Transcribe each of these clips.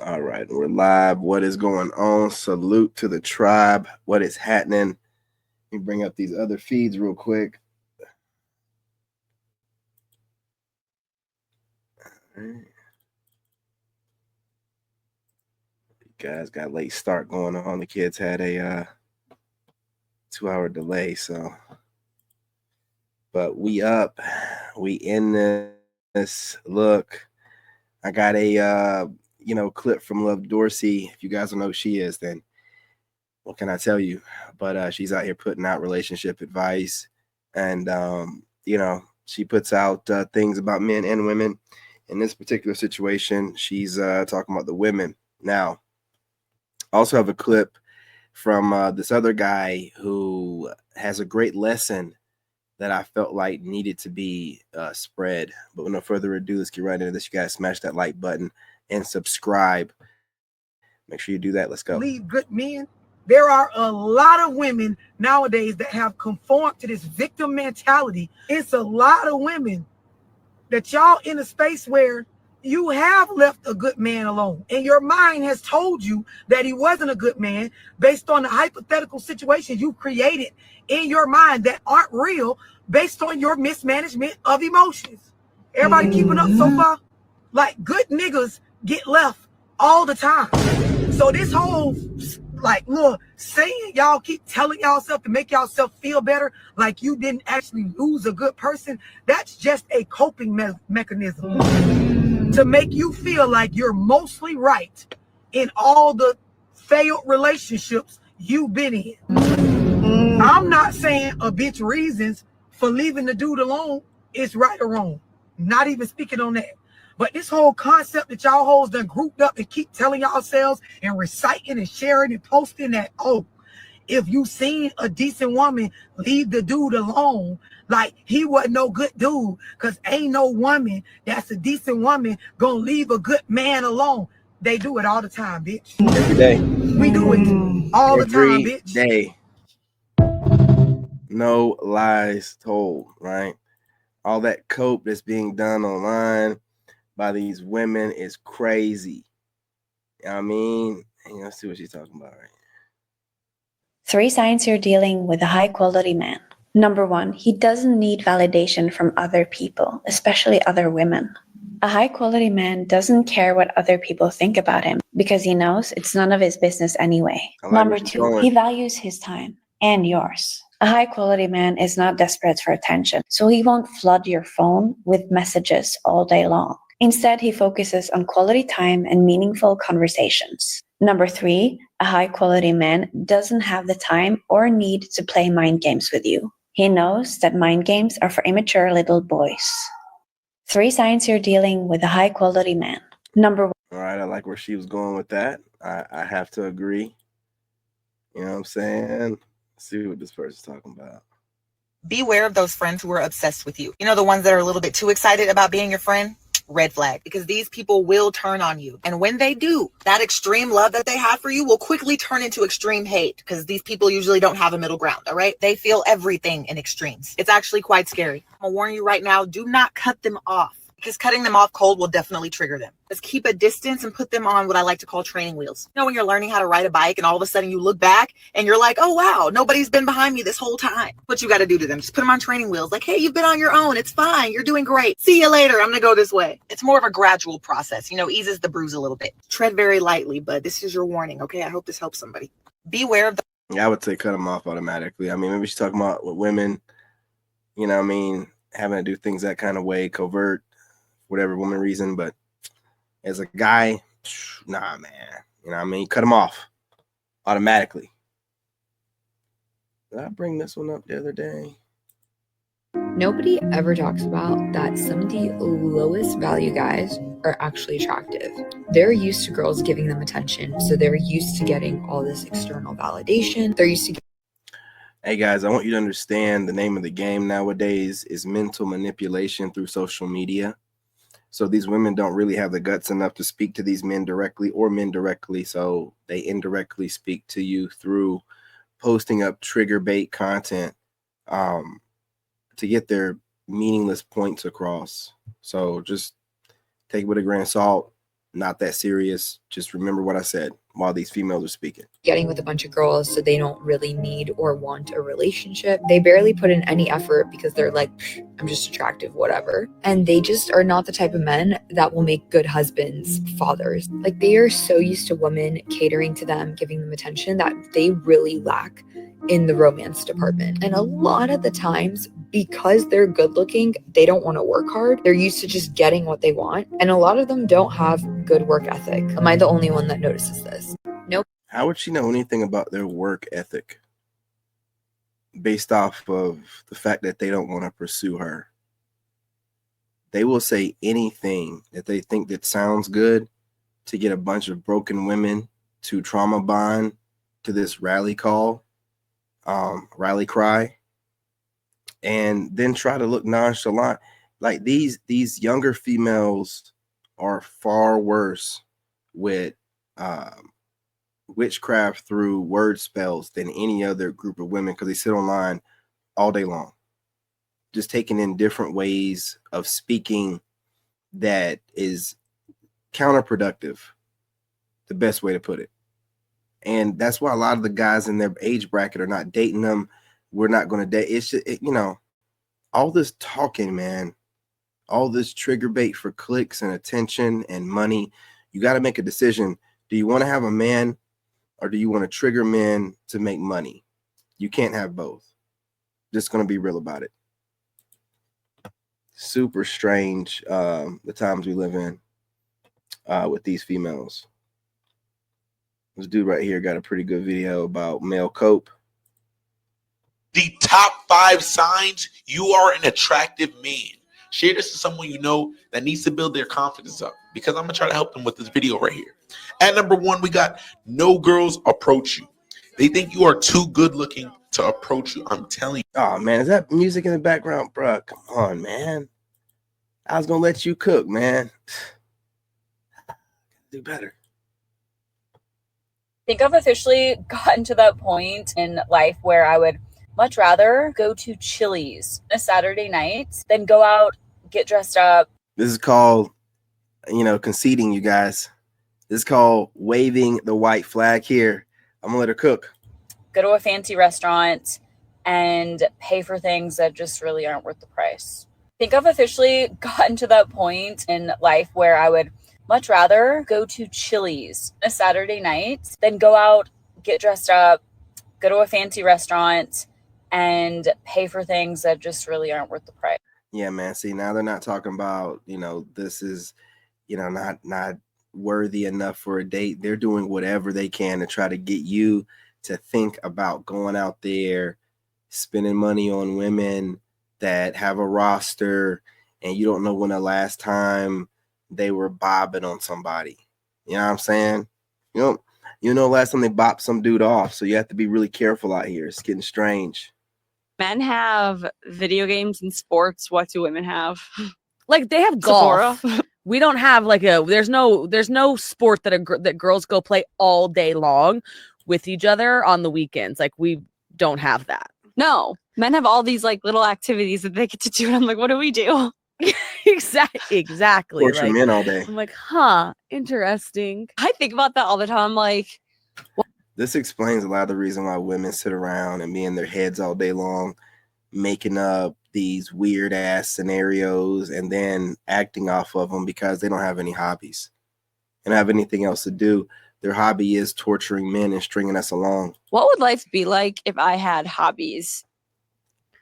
All right, we're live. What is going on? Salute to the tribe. What is happening? Let me bring up these other feeds real quick. You guys got late start going on. The kids had a 2-hour delay, so but we up. We in this. Look, I got a clip from Love Dorsey. If you guys don't know who she is, then what can I tell you? But she's out here putting out relationship advice, and she puts out things about men and women. In this particular situation, she's talking about the women. Now, I also have a clip from this other guy who has a great lesson that I felt like needed to be spread. But with no further ado, let's get right into this. You guys smash that like button and subscribe. Make sure you do that. Let's go. Leave good men. There are a lot of women nowadays that have conformed to this victim mentality. It's a lot of women that y'all in a space where you have left a good man alone and your mind has told you that he wasn't a good man based on the hypothetical situations you created in your mind that aren't real based on your mismanagement of emotions. Everybody keeping up so far? Like, good niggas get left all the time. So this whole little saying y'all keep telling yourself to make yourself feel better, like you didn't actually lose a good person, that's just a coping mechanism to make you feel like you're mostly right in all the failed relationships you've been in. I'm not saying a bitch reasons for leaving the dude alone is right or wrong. Not even speaking on that. But this whole concept that y'all hoes done grouped up and keep telling yourselves and reciting and sharing and posting that, oh, if you seen a decent woman leave the dude alone, like he wasn't no good dude, because ain't no woman that's a decent woman gonna leave a good man alone. They do it all the time, bitch. Every day. We do it all the time, bitch. Every day. No lies told, right? All that cope that's being done online by these women is crazy. You know what I mean? Let's see what she's talking about right here. 3 signs you're dealing with a high-quality man. Number 1, he doesn't need validation from other people, especially other women. A high-quality man doesn't care what other people think about him because he knows it's none of his business anyway. Number 2, he values his time and yours. A high-quality man is not desperate for attention, so he won't flood your phone with messages all day long. Instead, he focuses on quality time and meaningful conversations. Number 3, a high-quality man doesn't have the time or need to play mind games with you. He knows that mind games are for immature little boys. 3 signs you're dealing with a high-quality man. Number 1. All right, I like where she was going with that. I have to agree. You know what I'm saying? Let's see what this person's talking about. Beware of those friends who are obsessed with you. You know, the ones that are a little bit too excited about being your friend? Red flag, because these people will turn on you. And when they do, that extreme love that they have for you will quickly turn into extreme hate, because these people usually don't have a middle ground, all right? They feel everything in extremes. It's actually quite scary. I'm gonna warn you right now, do not cut them off, because cutting them off cold will definitely trigger them. Just keep a distance and put them on what I like to call training wheels. You know, when you're learning how to ride a bike and all of a sudden you look back and you're like, oh wow, nobody's been behind me this whole time. What you got to do to them, just put them on training wheels. Like, hey, you've been on your own. It's fine. You're doing great. See you later. I'm going to go this way. It's more of a gradual process, eases the bruise a little bit. Tread very lightly, but this is your warning, okay? I hope this helps somebody. Beware of the... Yeah, I would say cut them off automatically. I mean, maybe she's talking about with women, having to do things that kind of way, covert, whatever woman reason, but as a guy, nah, man. Cut him off automatically. Did I bring this one up the other day? Nobody ever talks about that some of the lowest value guys are actually attractive. They're used to girls giving them attention, so they're used to getting all this external validation. They're used to... Hey guys, I want you to understand the name of the game nowadays is mental manipulation through social media. So these women don't really have the guts enough to speak to these men directly or men directly. So they indirectly speak to you through posting up trigger bait content to get their meaningless points across. So just take it with a grain of salt. not that serious. Just remember what I said while these females are speaking. Getting with a bunch of girls so they don't really need or want a relationship. They barely put in any effort because they're like, I'm just attractive, whatever. And they just are not the type of men that will make good husbands, fathers. Like, they are so used to women catering to them, giving them attention, that they really lack in the romance department. And a lot of the times, because they're good looking, they don't want to work hard. They're used to just getting what they want. And a lot of them don't have good work ethic. Am I the only one that notices this? Nope. How would she know anything about their work ethic based off of the fact that they don't want to pursue her? They will say anything that they think that sounds good to get a bunch of broken women to trauma bond to this rally call, rally cry, and then try to look nonchalant. Like, these younger females are far worse with witchcraft through word spells than any other group of women, because they sit online all day long, just taking in different ways of speaking that is counterproductive, the best way to put it. And that's why a lot of the guys in their age bracket are not dating them. We're not going to date. It's just, all this talking, man, all this trigger bait for clicks and attention and money. You got to make a decision. Do you want to have a man, or do you want to trigger men to make money? You can't have both. Just going to be real about it. Super strange, the times we live in with these females. This dude right here got a pretty good video about male cope. The top 5 signs you are an attractive man. Share this to someone you know that needs to build their confidence up, because I'm going to try to help them with this video right here. At number 1, we got no girls approach you. They think you are too good looking to approach you. I'm telling you. Oh, man, is that music in the background? Bruh, come on, man. I was going to let you cook, man. Do better. I think I've officially gotten to that point in life where I would much rather go to Chili's a Saturday night than go out, get dressed up. This is called, conceding, you guys. This is called waving the white flag here. I'm gonna let her cook. Go to a fancy restaurant and pay for things that just really aren't worth the price. I think I've officially gotten to that point in life where I would much rather go to Chili's a Saturday night than go out, get dressed up, go to a fancy restaurant and pay for things that just really aren't worth the price. Yeah, man. See, now they're not talking about, this is, not worthy enough for a date. They're doing whatever they can to try to get you to think about going out there, spending money on women that have a roster, and you don't know when the last time they were bobbing on somebody. You know what I'm saying? Last time they bopped some dude off. So you have to be really careful out here. It's getting strange. Men have video games and sports. What do women have? Like, they have golf. We don't have there's no sport that girls go play all day long with each other on the weekends. Like, we don't have that. No, men have all these little activities that they get to do. And I'm like, what do we do? Exactly. Torture men all day. I'm like, interesting. I think about that all the time. I'm like, this explains a lot of the reason why women sit around and be in their heads all day long, making up these weird ass scenarios and then acting off of them, because they don't have any hobbies and have anything else to do. Their hobby is torturing men and stringing us along. What would life be like if I had hobbies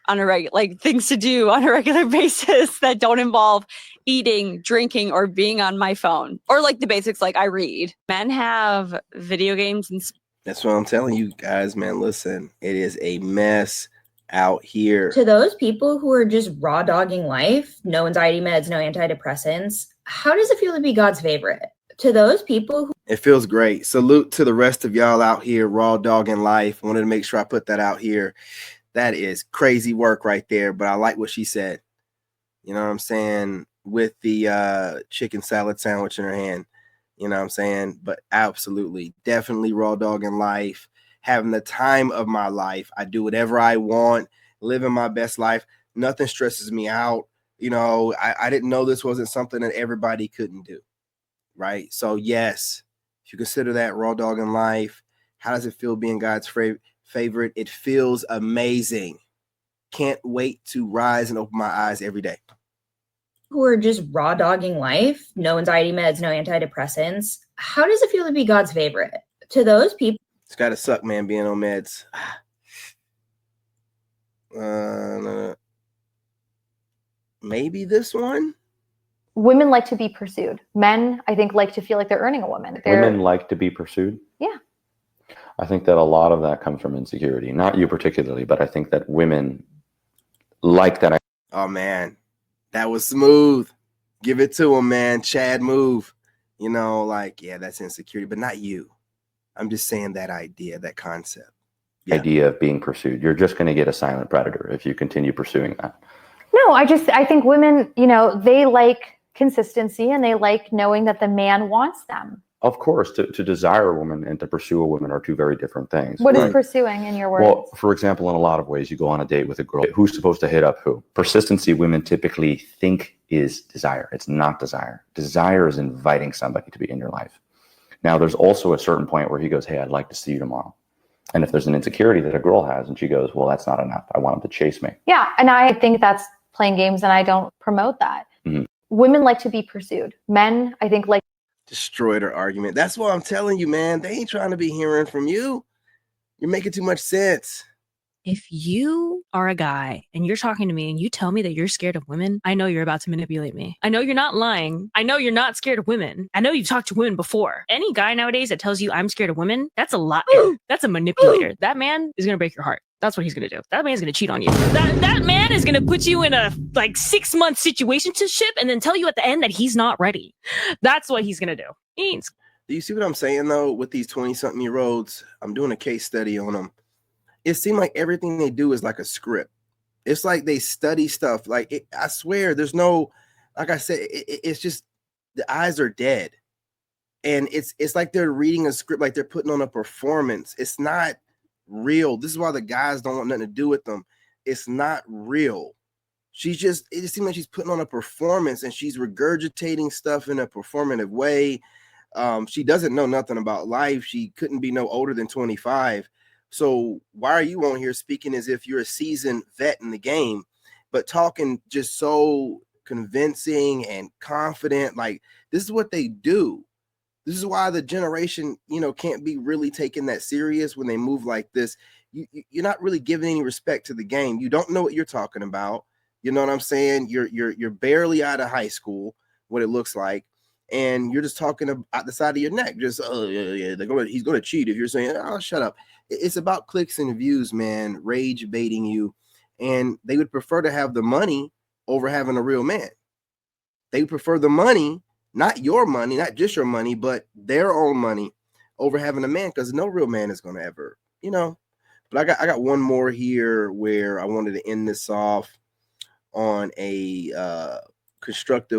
on a regular, things to do on a regular basis that don't involve eating, drinking, or being on my phone, or the basics, I read? Men have video games and that's what I'm telling you guys, man. Listen, it is a mess out here. To those people who are just raw dogging life, no anxiety meds, no antidepressants, how does it feel to be God's favorite? To those people who... It feels great. Salute to the rest of y'all out here, raw dogging life. I wanted to make sure I put that out here. That is crazy work right there, but I like what she said. You know what I'm saying? With the chicken salad sandwich in her hand. You know what I'm saying? But absolutely, definitely raw dog in life, having the time of my life. I do whatever I want, living my best life. Nothing stresses me out. I didn't know this wasn't something that everybody couldn't do. right? So yes, if you consider that raw dog in life, how does it feel being God's favorite? It feels amazing. Can't wait to rise and open my eyes every day. Who are just raw dogging life, no anxiety meds, no antidepressants. How does it feel to be God's favorite? To those people, it's gotta suck, man, being on meds. Maybe this one. Women like to be pursued. Men, I think, like to feel like they're earning a woman. Women like to be pursued? Yeah. I think that a lot of that comes from insecurity. Not you particularly, but I think that women like that. Oh, man. That was smooth. Give it to him, man. Chad move. You know, like, yeah, that's insecurity, but not you. I'm just saying that idea, that concept. Yeah. Idea of being pursued. You're just going to get a silent predator if you continue pursuing that. No, I think women, you know, they like consistency and they like knowing that the man wants them. Of course, to desire a woman and to pursue a woman are two very different things. What is pursuing in your words? Well, for example, in a lot of ways, you go on a date with a girl. Who's supposed to hit up who? Persistency, women typically think is desire. It's not desire. Desire is inviting somebody to be in your life. Now, there's also a certain point where he goes, hey, I'd like to see you tomorrow. And if there's an insecurity that a girl has and she goes, well, that's not enough. I want him to chase me. Yeah. And I think that's playing games and I don't promote that. Mm-hmm. Women like to be pursued. Men, I think, like. Destroyed her argument. That's what I'm telling you, man. They ain't trying to be hearing from you. You're making too much sense. If you are a guy and you're talking to me and you tell me that you're scared of women, I know you're about to manipulate me. I know you're not lying. I know you're not scared of women. I know you've talked to women before. Any guy nowadays that tells you I'm scared of women, that's a liar. That's a manipulator. That man is going to break your heart. That's what he's going to do. That man's going to cheat on you. That man is going to put you in a 6-month situationship and then tell you at the end that he's not ready. That's what he's going to do. Do you see what I'm saying, though, with these 20-something-year-olds? I'm doing a case study on them. It seemed like everything they do is like a script. It's like they study stuff. Like, I swear, there's no, like I said, it's just the eyes are dead. And it's like they're reading a script, like they're putting on a performance. It's not real. This is why the guys don't want nothing to do with them. It's not real. It just seems like she's putting on a performance and she's regurgitating stuff in a performative way. She doesn't know nothing about life. She couldn't be no older than 25. So why are you on here speaking as if you're a seasoned vet in the game, but talking just so convincing and confident? Like, this is what they do. This is why the generation, can't be really taken that serious when they move like this. You're not really giving any respect to the game. You don't know what you're talking about. You know what I'm saying? You're barely out of high school, what it looks like. And you're just talking out the side of your neck. Just, he's going to cheat if you're saying, oh, shut up. It's about clicks and views, man, rage baiting you. And they would prefer to have the money over having a real man. They prefer the money, not your money, not just your money, but their own money over having a man, because no real man is going to ever, But I got one more here where I wanted to end this off on a constructive